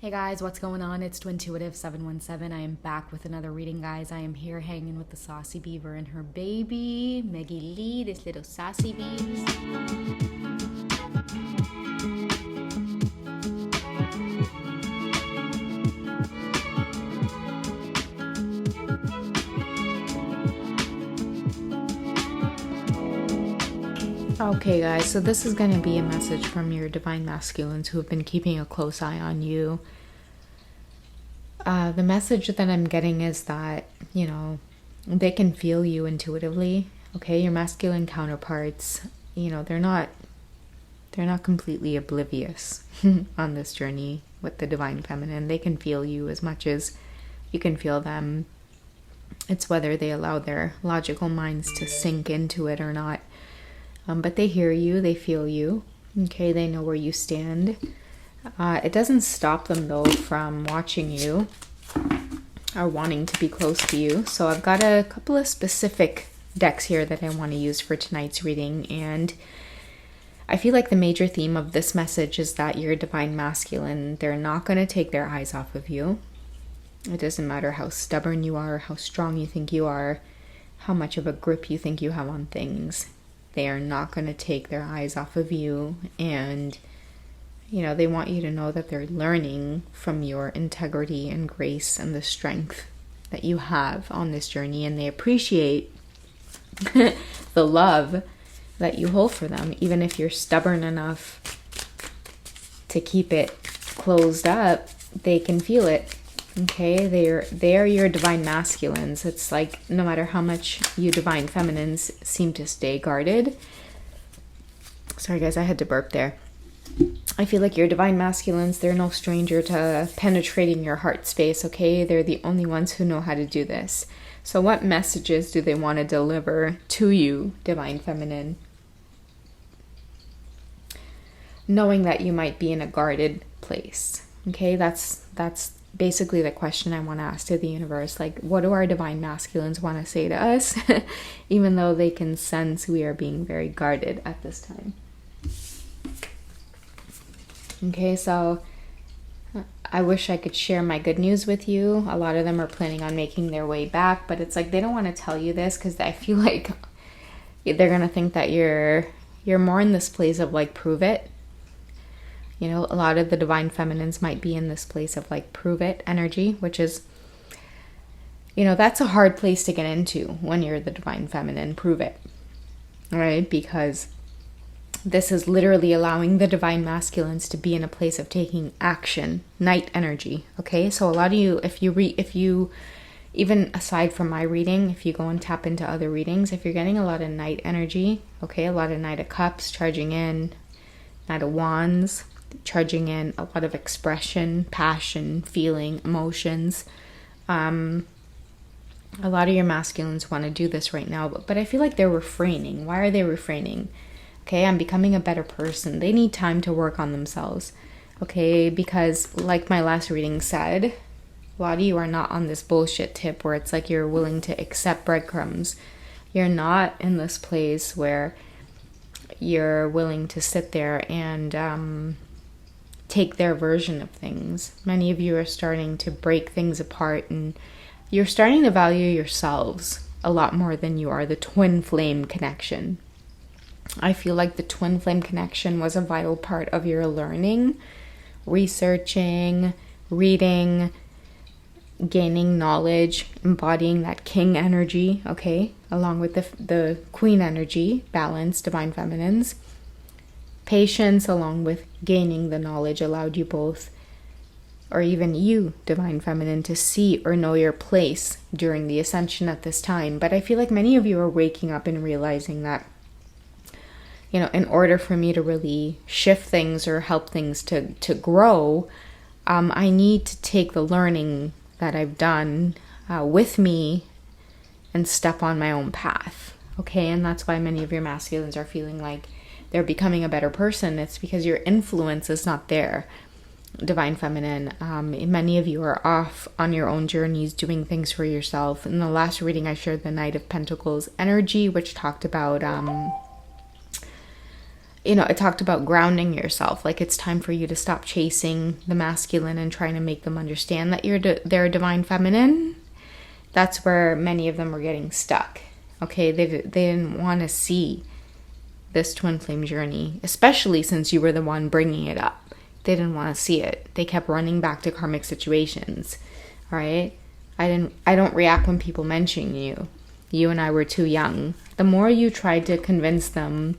Hey guys, what's going on? It's Twintuitive 717. I am back with another reading, guys. I am here hanging with the Saucy Beaver and her baby, Maggie Lee, this little Saucy Beaver. Okay, guys, so this is going to be a message from your divine masculines who have been keeping a close eye on you. The message that I'm getting is that, they can feel you intuitively. Okay, your masculine counterparts, they're not completely oblivious on this journey with the divine feminine. They can feel you as much as you can feel them. It's whether they allow their logical minds to sink into it or not. But they hear you, they feel you, okay, they know where you stand. It doesn't stop them, though, from watching you or wanting to be close to you. So I've got a couple of specific decks here that I want to use for tonight's reading. And I feel like the major theme of this message is that your divine masculine, they're not going to take their eyes off of you. It doesn't matter how stubborn you are, how strong you think you are, how much of a grip you think you have on things. They are not going to take their eyes off of you, and, they want you to know that they're learning from your integrity and grace and the strength that you have on this journey, and they appreciate the love that you hold for them, even if you're stubborn enough to keep it closed up. They can feel it. Okay, they're your divine masculines. It's like no matter how much you divine feminines seem to stay guarded. Sorry guys, I had to burp there. I feel like your divine masculines, they're no stranger to penetrating your heart space, okay? They're the only ones who know how to do this. So what messages do they want to deliver to you, divine feminine? Knowing that you might be in a guarded place, okay? That's basically the question I want to ask to the universe. Like, what do our divine masculines want to say to us, even though they can sense we are being very guarded at this time? Okay, so I wish I could share my good news with you. A lot of them are planning on making their way back, but it's like they don't want to tell you this because I feel like they're going to think that you're more in this place of like, prove it. A lot of the divine feminines might be in this place of like prove it energy, which is, that's a hard place to get into when you're the divine feminine, prove it, right? Because this is literally allowing the divine masculines to be in a place of taking action, night energy, okay? So a lot of you, if you, even aside from my reading, if you go and tap into other readings, if you're getting a lot of night energy, okay, a lot of Knight of Cups, charging in, Knight of Wands, charging in a lot of expression, passion, feeling, emotions. A lot of your masculines want to do this right now, but I feel like they're refraining. Why are they refraining? Okay, I'm becoming a better person. They need time to work on themselves. Okay, because like my last reading said, a lot of you are not on this bullshit tip where it's like you're willing to accept breadcrumbs. You're not in this place where you're willing to sit there and take their version of things. Many of you are starting to break things apart, and you're starting to value yourselves a lot more than you are the twin flame connection. I feel like the twin flame connection was a vital part of your learning, researching, reading, gaining knowledge, embodying that king energy, okay, along with the queen energy, balance, divine feminines. Patience, along with gaining the knowledge, allowed you both, or even you, divine feminine, to see or know your place during the ascension at this time. But I feel like many of you are waking up and realizing that, in order for me to really shift things or help things to grow, I need to take the learning that I've done with me and step on my own path. Okay, and that's why many of your masculines are feeling like they're becoming a better person. It's because your influence is not there, divine feminine. Many of you are off on your own journeys, doing things for yourself. In the last reading, I shared the Knight of Pentacles energy, which talked about it talked about grounding yourself. Like, it's time for you to stop chasing the masculine and trying to make them understand that they're a divine feminine. That's where many of them were getting stuck. Okay, they didn't want to see this twin flame journey, especially since you were the one bringing it up. They didn't want to see it. They kept running back to karmic situations. All right, I don't react when people mention you. You and I were too young. The more you tried to convince them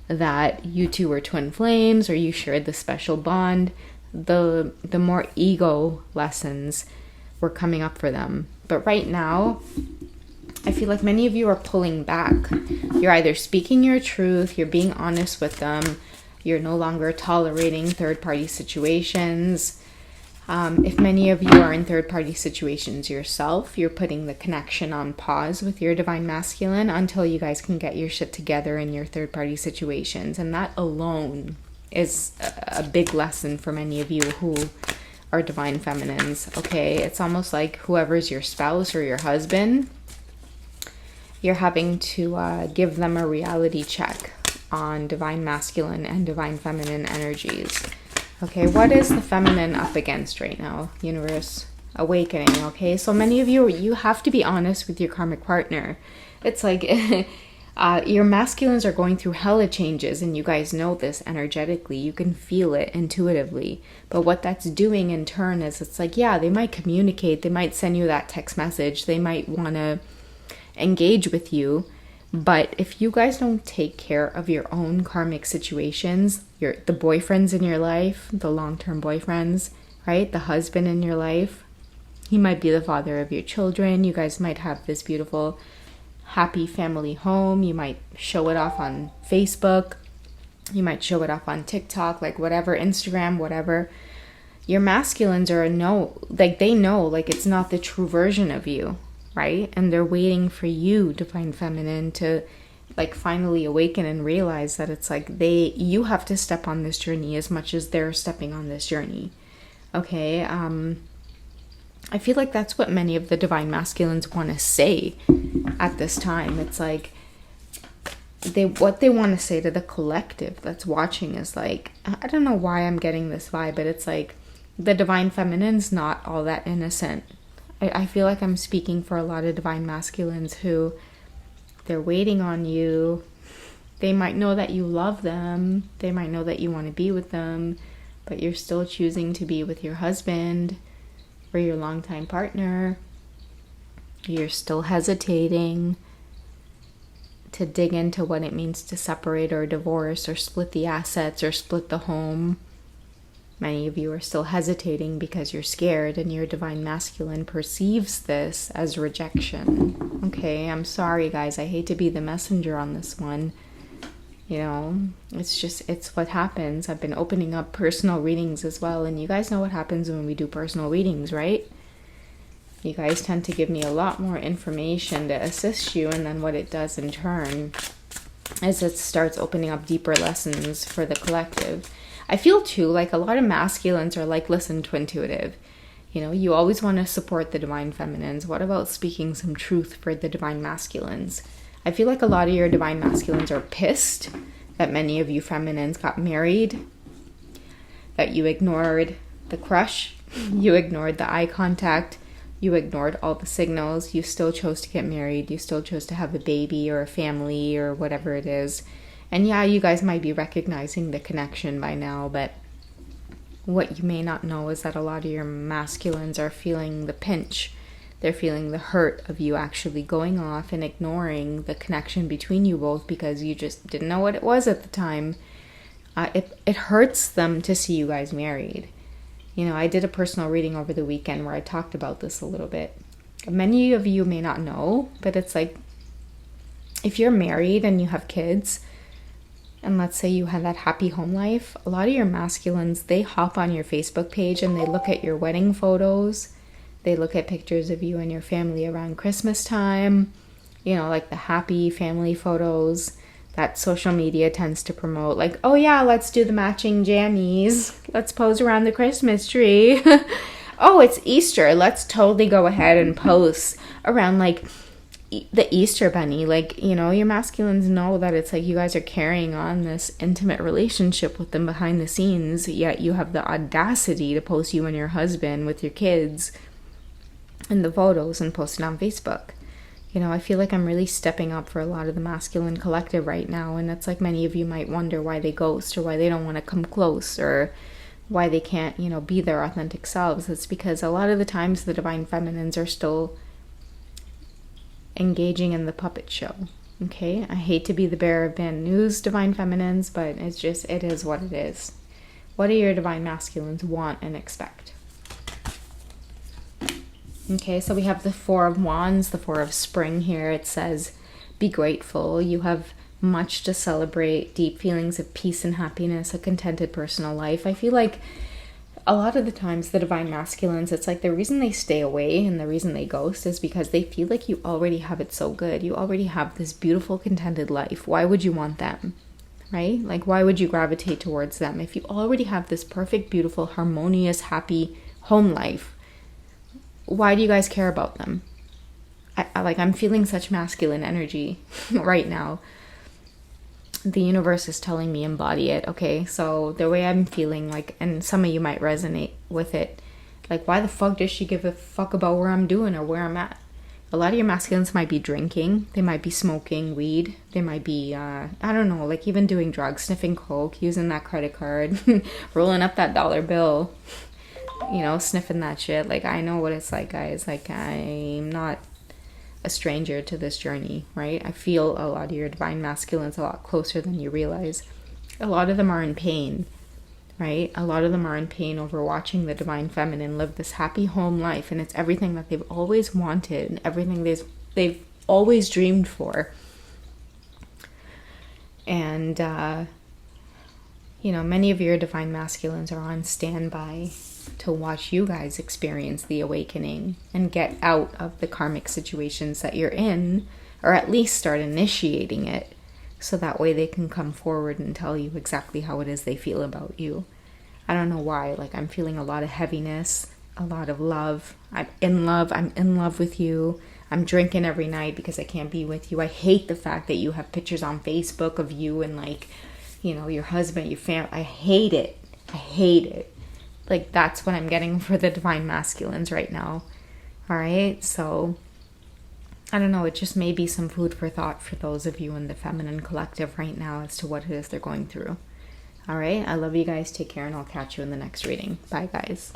that you two were twin flames or you shared the special bond, the more ego lessons were coming up for them. But right now, I feel like many of you are pulling back. You're either speaking your truth, you're being honest with them, you're no longer tolerating third-party situations. If many of you are in third-party situations yourself, you're putting the connection on pause with your divine masculine until you guys can get your shit together in your third-party situations. And that alone is a big lesson for many of you who are divine feminines, okay? It's almost like whoever's your spouse or your husband, you're having to give them a reality check on divine masculine and divine feminine energies. Okay, what is the feminine up against right now, universe? Awakening, okay? So many of you have to be honest with your karmic partner. It's like your masculines are going through hella changes, and you guys know this energetically. You can feel it intuitively. But what that's doing in turn is it's like, yeah, they might communicate. They might send you that text message. They might want to engage with you. But if you guys don't take care of your own karmic situations, the boyfriends in your life, the long-term boyfriends, right? The husband in your life, he might be the father of your children. You guys might have this beautiful, happy family home. You might show it off on Facebook. You might show it off on TikTok, like whatever, Instagram, whatever. Your masculines are they know, like it's not the true version of you. Right? And they're waiting for you, divine feminine, to like finally awaken and realize that it's like you have to step on this journey as much as they're stepping on this journey. Okay? I feel like that's what many of the divine masculines want to say at this time. It's like what they want to say to the collective that's watching is like, I don't know why I'm getting this vibe, but it's like the divine feminine's not all that innocent. I feel like I'm speaking for a lot of divine masculines who they're waiting on you. They might know that you love them. They might know that you want to be with them, but you're still choosing to be with your husband or your longtime partner. You're still hesitating to dig into what it means to separate or divorce or split the assets or split the home. Many of you are still hesitating because you're scared, and your divine masculine perceives this as rejection. Okay, I'm sorry, guys. I hate to be the messenger on this one. It's what happens. I've been opening up personal readings as well, and you guys know what happens when we do personal readings, right? You guys tend to give me a lot more information to assist you, and then what it does in turn is it starts opening up deeper lessons for the collective. I feel too like a lot of masculines are like, listen to intuitive. You always want to support the divine feminines. What about speaking some truth for the divine masculines? I feel like a lot of your divine masculines are pissed that many of you feminines got married, that you ignored the crush, you ignored the eye contact, you ignored all the signals, you still chose to get married, you still chose to have a baby or a family or whatever it is. And yeah, you guys might be recognizing the connection by now, but what you may not know is that a lot of your masculines are feeling the pinch. They're feeling the hurt of you actually going off and ignoring the connection between you both because you just didn't know what it was at the time. It hurts them to see you guys married. I did a personal reading over the weekend where I talked about this a little bit. Many of you may not know, but it's like if you're married and you have kids, and let's say you have that happy home life, a lot of your masculines, they hop on your Facebook page and they look at your wedding photos. They look at pictures of you and your family around Christmas time, like the happy family photos that social media tends to promote. Like, oh yeah, let's do the matching jammies. Let's pose around the Christmas tree. Oh, it's Easter. Let's totally go ahead and pose around like the Easter bunny. Like, you know, your masculines know that it's like you guys are carrying on this intimate relationship with them behind the scenes, yet you have the audacity to post you and your husband with your kids in the photos and post it on Facebook. You know, I feel like I'm really stepping up for a lot of the masculine collective right now, and it's like many of you might wonder why they ghost, or why they don't want to come close, or why they can't, you know, be their authentic selves. It's because a lot of the times the divine feminines are still engaging in the puppet show. Okay, I hate to be the bearer of bad news, divine feminines, but it's just, it is what it is. What do your divine masculines want and expect? Okay, so we have the Four of Wands, the Four of Spring here. It says, be grateful. You have much to celebrate, deep feelings of peace and happiness, a contented personal life. I feel like a lot of the times the divine masculines, it's like the reason they stay away and the reason they ghost is because they feel like you already have it so good. You already have this beautiful, contented life. Why would you want them? Right? Like, why would you gravitate towards them if you already have this perfect, beautiful, harmonious, happy home life? Why do you guys care about them? I'm feeling such masculine energy right now. The universe is telling me embody it. Okay, so the way I'm feeling, like, and some of you might resonate with it, like, why the fuck does she give a fuck about where I'm doing or where I'm at? A lot of your masculines might be drinking, they might be smoking weed, they might be I don't know, like even doing drugs, sniffing coke, using that credit card, rolling up that dollar bill, you know, sniffing that shit. Like, I know what it's like, guys. Like, I'm not a stranger to this journey, right? I feel a lot of your divine masculines a lot closer than you realize. A lot of them are in pain, right? A lot of them are in pain over watching the divine feminine live this happy home life, and it's everything that they've always wanted and everything they've always dreamed for. And you know, many of your divine masculines are on standby to watch you guys experience the awakening and get out of the karmic situations that you're in, or at least start initiating it, so that way they can come forward and tell you exactly how it is they feel about you. I don't know why, like, I'm feeling a lot of heaviness, a lot of love. I'm in love with you. I'm drinking every night because I can't be with you. I hate the fact that you have pictures on Facebook of you and, like, you know, your husband, your family. I hate it. Like, that's what I'm getting for the divine masculines right now. All right, so I don't know, it just may be some food for thought for those of you in the feminine collective right now as to what it is they're going through. All right, I love you guys. Take care, and I'll catch you in the next reading. Bye, guys.